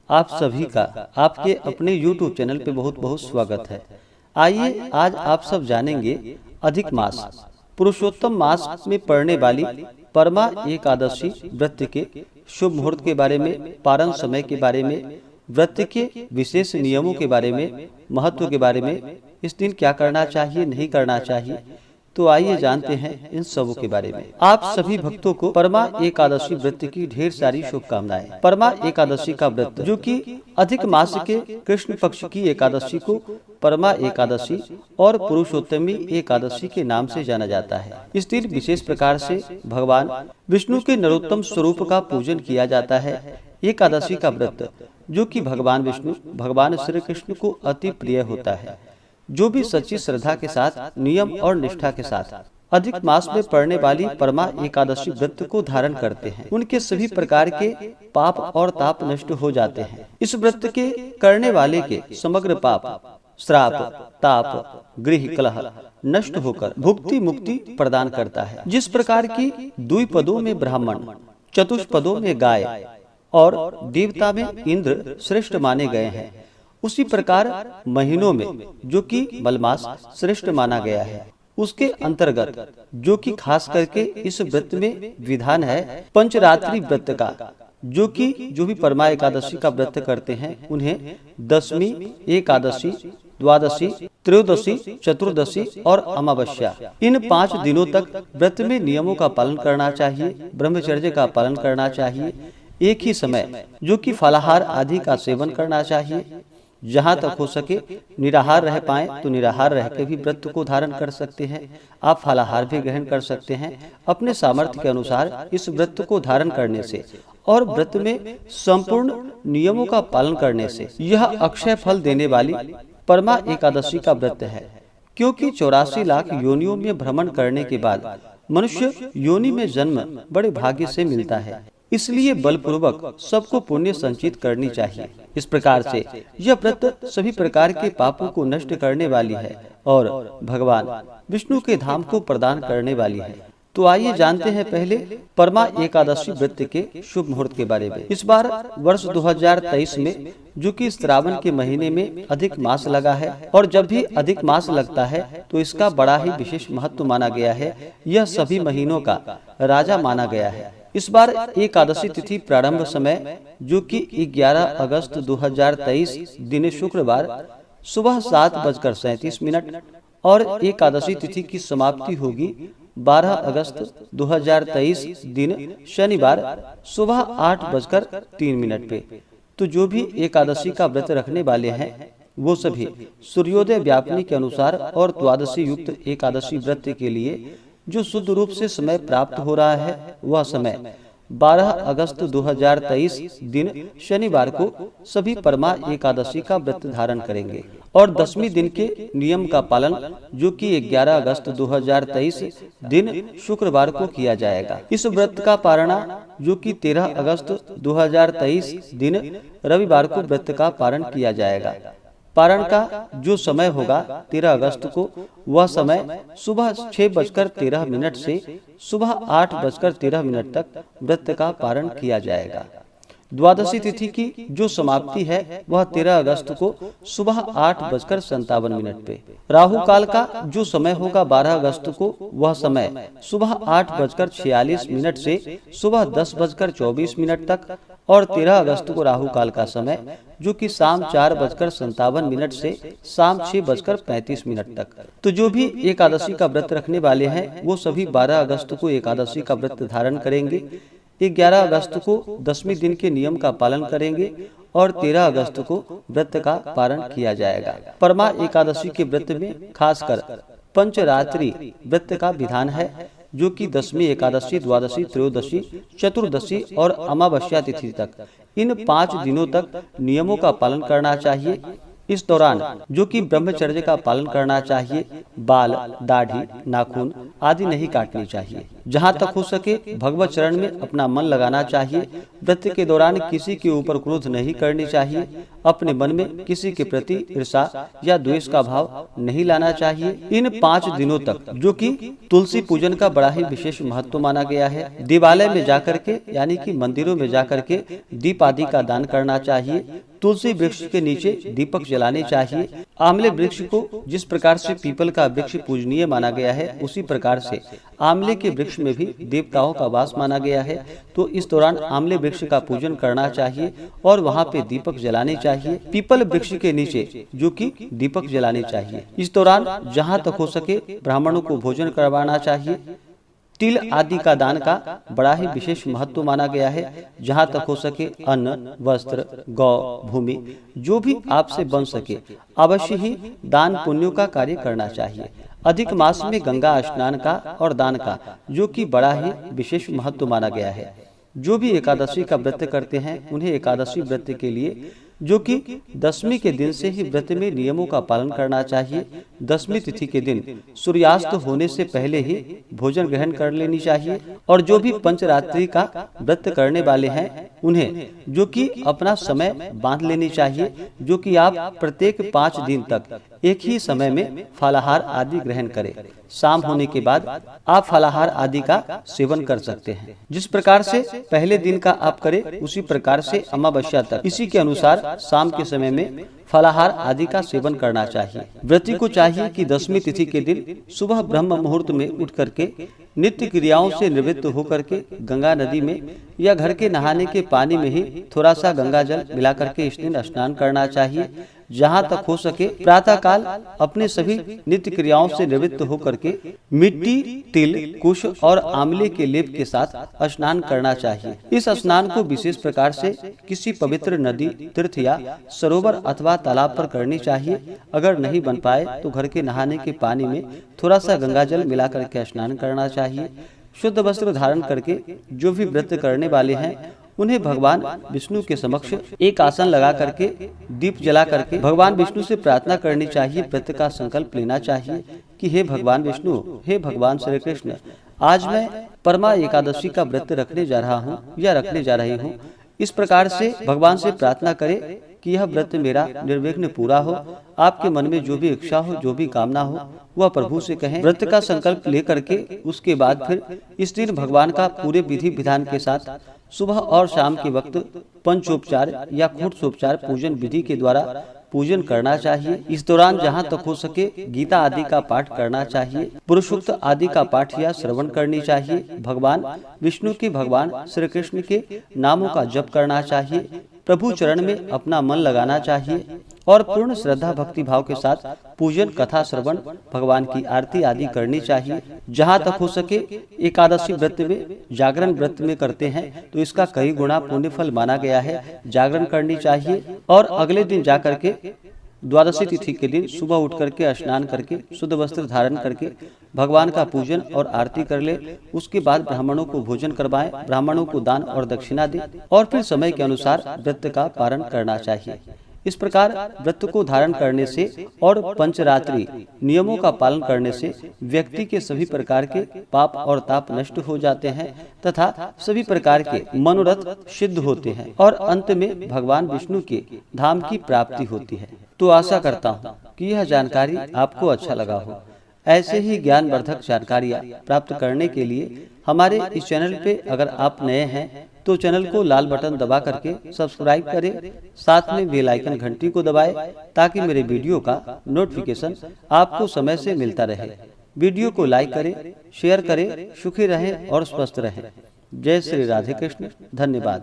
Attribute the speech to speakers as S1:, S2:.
S1: आप सभी का आपके अपने YouTube चैनल पे बहुत बहुत स्वागत है। आइए आज आप सब जानेंगे अधिक मास पुरुषोत्तम मास में पड़ने वाली परमा एकादशी व्रत के शुभ मुहूर्त के बारे में, पारण समय के बारे में, व्रत के विशेष नियमों के बारे में, महत्व के बारे में, इस दिन क्या करना चाहिए, नहीं करना चाहिए। तो आइए जानते हैं इन सबों के बारे में। आप सभी भक्तों को परमा एकादशी व्रत की ढेर सारी शुभकामनाएं। परमा एकादशी का व्रत जो कि अधिक मास के कृष्ण पक्ष की एकादशी को परमा एकादशी और पुरुषोत्तमी एकादशी के नाम से जाना जाता है। इस दिन विशेष प्रकार से भगवान विष्णु के नरोत्तम स्वरूप का पूजन किया जाता है। एकादशी का व्रत जो कि भगवान विष्णु भगवान श्री कृष्ण को अति प्रिय होता है। जो भी सच्ची श्रद्धा के साथ, नियम और निष्ठा के साथ अधिक मास में पड़ने वाली परमा एकादशी व्रत को धारण करते हैं, उनके सभी प्रकार के पाप और ताप नष्ट हो जाते हैं। इस व्रत के करने वाले के समग्र पाप, श्राप, ताप, गृह कलह नष्ट होकर भुक्ति मुक्ति प्रदान करता है। जिस प्रकार की द्विपदों में ब्राह्मण, चतुष्पदों में गाय और देवता में इंद्र श्रेष्ठ माने गए हैं, उसी प्रकार महीनों में जो कि मलमास श्रेष्ठ माना गया है, उसके अंतर्गत जो कि खास करके इस व्रत में विधान है पंचरात्रि व्रत का, जो भी परमा एकादशी का व्रत करते हैं उन्हें दशमी एकादशी, द्वादशी, त्रयोदशी, चतुर्दशी और अमावस्या इन 5 दिनों तक व्रत में नियमों का पालन करना चाहिए, ब्रह्मचर्य का पालन करना चाहिए। एक ही समय जो कि फलाहार आदि का सेवन करना चाहिए। जहाँ तक हो सके निराहार रह पाए तो निराहार रह के भी व्रत को धारण कर सकते हैं। आप फलाहार भी ग्रहण कर सकते हैं। अपने सामर्थ्य के अनुसार इस व्रत को धारण करने से और व्रत में संपूर्ण नियमों का पालन करने से यह अक्षय फल देने वाली परमा एकादशी का व्रत है। क्योंकि 84 लाख योनियों में भ्रमण करने के बाद मनुष्य योनि में जन्म बड़े भाग्य से मिलता है, इसलिए बलपूर्वक सबको पुण्य संचित करनी चाहिए। इस प्रकार से यह व्रत सभी प्रकार के पापों को नष्ट करने वाली है और भगवान विष्णु के धाम को प्रदान करने वाली है। तो आइए जानते हैं पहले परमा एकादशी व्रत के शुभ मुहूर्त के बारे में। इस बार वर्ष 2023 में जो कि श्रावण के महीने में अधिक मास लगा है, और जब भी अधिक मास लगता है तो इसका बड़ा ही विशेष महत्व माना गया है। यह सभी महीनों का राजा माना गया है। इस बार एकादशी तिथि प्रारंभ समय जो कि 11 अगस्त 2023 दिन शुक्रवार सुबह 7:37 और एकादशी तिथि की समाप्ति होगी 12 अगस्त 2023 दिन शनिवार सुबह 8:03 पे। तो जो भी एकादशी का व्रत रखने वाले हैं वो सभी सूर्योदय व्यापनी के अनुसार और द्वादशी युक्त एकादशी व्रत के लिए जो शुद्ध रूप से समय प्राप्त हो रहा है वह समय 12 अगस्त 2023 दिन शनिवार को सभी परमा एकादशी का व्रत धारण करेंगे और 10वीं दिन के नियम का पालन जो कि 11 अगस्त 2023 दिन शुक्रवार को किया जाएगा। इस व्रत का पारणा जो कि 13 अगस्त 2023 दिन रविवार को व्रत का पारण किया जाएगा। पारण का जो समय होगा 13 अगस्त को, वह समय सुबह 6:13 से सुबह 8:13 तक व्रत का पारण किया जाएगा। द्वादशी तिथि की जो समाप्ति है वह 13 अगस्त को सुबह 8:57 पे। राहु काल का जो समय होगा 12 अगस्त को, वह समय सुबह 8:46 से सुबह 10:24 तक, और 13 अगस्त को राहु काल का समय जो कि शाम 4:57 से शाम 6:35 तक। तो जो भी एकादशी का व्रत रखने वाले हैं वो सभी 12 अगस्त को एकादशी का व्रत धारण करेंगे, 11 अगस्त को 10वीं दिन के नियम का पालन करेंगे और 13 अगस्त को व्रत का पारण किया जाएगा। परमा एकादशी के व्रत में खासकर पंचरात्रि व्रत का विधान है जो कि 10वीं एकादशी, द्वादशी, त्रयोदशी, चतुर्दशी और अमावस्या तिथि तक इन 5 दिनों तक नियमों का पालन करना चाहिए। इस दौरान जो कि ब्रह्मचर्य का पालन करना चाहिए, बाल, दाढ़ी, नाखून आदि नहीं काटनी चाहिए। जहाँ तक हो सके भगवत चरण में अपना मन लगाना चाहिए। व्रत के दौरान किसी के ऊपर क्रोध नहीं करनी चाहिए। अपने मन में किसी के प्रति ईर्षा या द्वेष का भाव नहीं लाना चाहिए। इन 5 दिनों तक, जो कि तुलसी पूजन का बड़ा ही विशेष महत्व माना गया है, देवालय में जाकर के यानी कि मंदिरों में जाकर के दीप आदि का दान करना चाहिए। तुलसी वृक्ष के नीचे दीपक जलाने चाहिए। आंवले वृक्ष को जिस प्रकार से पीपल का वृक्ष पूजनीय माना गया है, उसी प्रकार से आंवले के वृक्ष में भी देवताओं का वास माना गया है। तो इस दौरान आंवले वृक्ष का पूजन करना चाहिए और वहाँ पे दीपक जलाने चाहिए। पीपल वृक्ष के नीचे जो कि दीपक जलाने चाहिए। इस दौरान जहाँ तक हो सके ब्राह्मणों को भोजन करवाना चाहिए। तिल आदि का दान का बड़ा ही विशेष महत्व माना गया है। जहाँ तक हो सके अन्न, वस्त्र, गौ, भूमि जो भी आपसे बन सके अवश्य ही दान पुण्यों का कार्य करना चाहिए। अधिक मास में गंगा स्नान का और दान का जो कि बड़ा ही विशेष महत्व माना गया है। जो भी एकादशी का व्रत करते हैं उन्हें एकादशी व्रत के लिए जो कि 10वीं के दिन से ही व्रत में नियमों का पालन करना चाहिए। 10वीं तिथि के दिन सूर्यास्त होने से पहले ही भोजन ग्रहण कर लेनी चाहिए। और जो भी पंचरात्रि का व्रत करने वाले हैं उन्हें जो कि अपना समय बांध लेनी चाहिए, जो कि आप प्रत्येक 5 दिन तक एक ही समय में फलाहार आदि ग्रहण करें। शाम होने के बाद आप फलाहार आदि का सेवन कर सकते हैं। जिस प्रकार से पहले दिन का आप करें उसी प्रकार से अमावस्या तक इसी के अनुसार शाम के समय में फलाहार आदि का सेवन करना चाहिए। व्रती को चाहिए कि 10वीं तिथि के दिन सुबह ब्रह्म मुहूर्त में उठ करके नित्य क्रियाओं से निवृत्त होकर के गंगा नदी में या घर के नहाने के पानी में ही थोड़ा सा गंगा जल मिला करके इस दिन स्नान करना चाहिए। जहाँ तक हो सके प्रातः काल अपने सभी नित्य क्रियाओं से निवृत्त होकर के मिट्टी, तिल, कुश और आंवले के लेप के साथ स्नान करना चाहिए। इस स्नान को विशेष प्रकार से किसी पवित्र नदी, तीर्थ या सरोवर अथवा तालाब पर करनी चाहिए। अगर नहीं बन पाए तो घर के नहाने के पानी में थोड़ा सा गंगा जल मिला करके स्नान करना चाहिए। शुद्ध वस्त्र धारण करके जो भी व्रत करने वाले हैं उन्हें भगवान विष्णु के समक्ष एक आसन लगा करके दीप जला करके भगवान विष्णु से प्रार्थना करनी चाहिए। व्रत का संकल्प लेना चाहिए कि हे भगवान विष्णु, हे भगवान श्री कृष्ण, आज मैं परमा एकादशी का व्रत रखने जा रहा हूँ या रखने जा रही हूँ। इस प्रकार से भगवान से प्रार्थना करें कि यह व्रत मेरा निर्विघ्न पूरा हो। आपके मन में जो भी इच्छा हो, जो भी कामना हो, वह प्रभु से कहें। व्रत का संकल्प लेकर के उसके बाद फिर इस दिन भगवान का पूरे विधि विधान के साथ सुबह और शाम के वक्त पंचोपचार या खूंटोपचार पूजन विधि के द्वारा पूजन करना चाहिए। इस दौरान जहाँ तक हो सके गीता आदि का पाठ करना चाहिए। पुरुषोक्त आदि का पाठ या श्रवण करनी चाहिए। भगवान विष्णु के, भगवान श्री कृष्ण के नामों का जप करना चाहिए। प्रभु चरण में अपना मन लगाना चाहिए और पूर्ण श्रद्धा भक्ति भाव के साथ पूजन, कथा श्रवण, भगवान की आरती आदि करनी चाहिए। जहाँ तक हो सके एकादशी व्रत में जागरण व्रत में करते हैं तो इसका कई गुना पुण्य फल माना गया है। जागरण करनी चाहिए और अगले दिन जाकर के द्वादशी तिथि के दिन सुबह उठ करके स्नान करके शुद्ध वस्त्र धारण करके भगवान का पूजन और आरती कर ले। उसके बाद ब्राह्मणों को भोजन करवाएं, ब्राह्मणों को दान और दक्षिणा दें और फिर समय के अनुसार व्रत का पारण करना चाहिए। इस प्रकार व्रत को धारण करने से और पंचरात्रि नियमों का पालन करने से व्यक्ति के सभी प्रकार के पाप और ताप नष्ट हो जाते हैं तथा सभी प्रकार के मनोरथ सिद्ध होते हैं और अंत में भगवान विष्णु के धाम की प्राप्ति होती है। तो आशा करता हूँ कि यह जानकारी आपको अच्छा लगा हो। ऐसे ही ज्ञानवर्धक जानकारियाँ प्राप्त करने के लिए हमारे इस चैनल पे अगर आप नए हैं तो चैनल को लाल बटन दबा करके सब्सक्राइब करें, साथ में बेल आइकन घंटी को दबाएं ताकि मेरे वीडियो का नोटिफिकेशन आपको समय से मिलता रहे। वीडियो को लाइक करें, शेयर करें। सुखी रहें और स्वस्थ रहें। जय श्री राधे कृष्ण। धन्यवाद।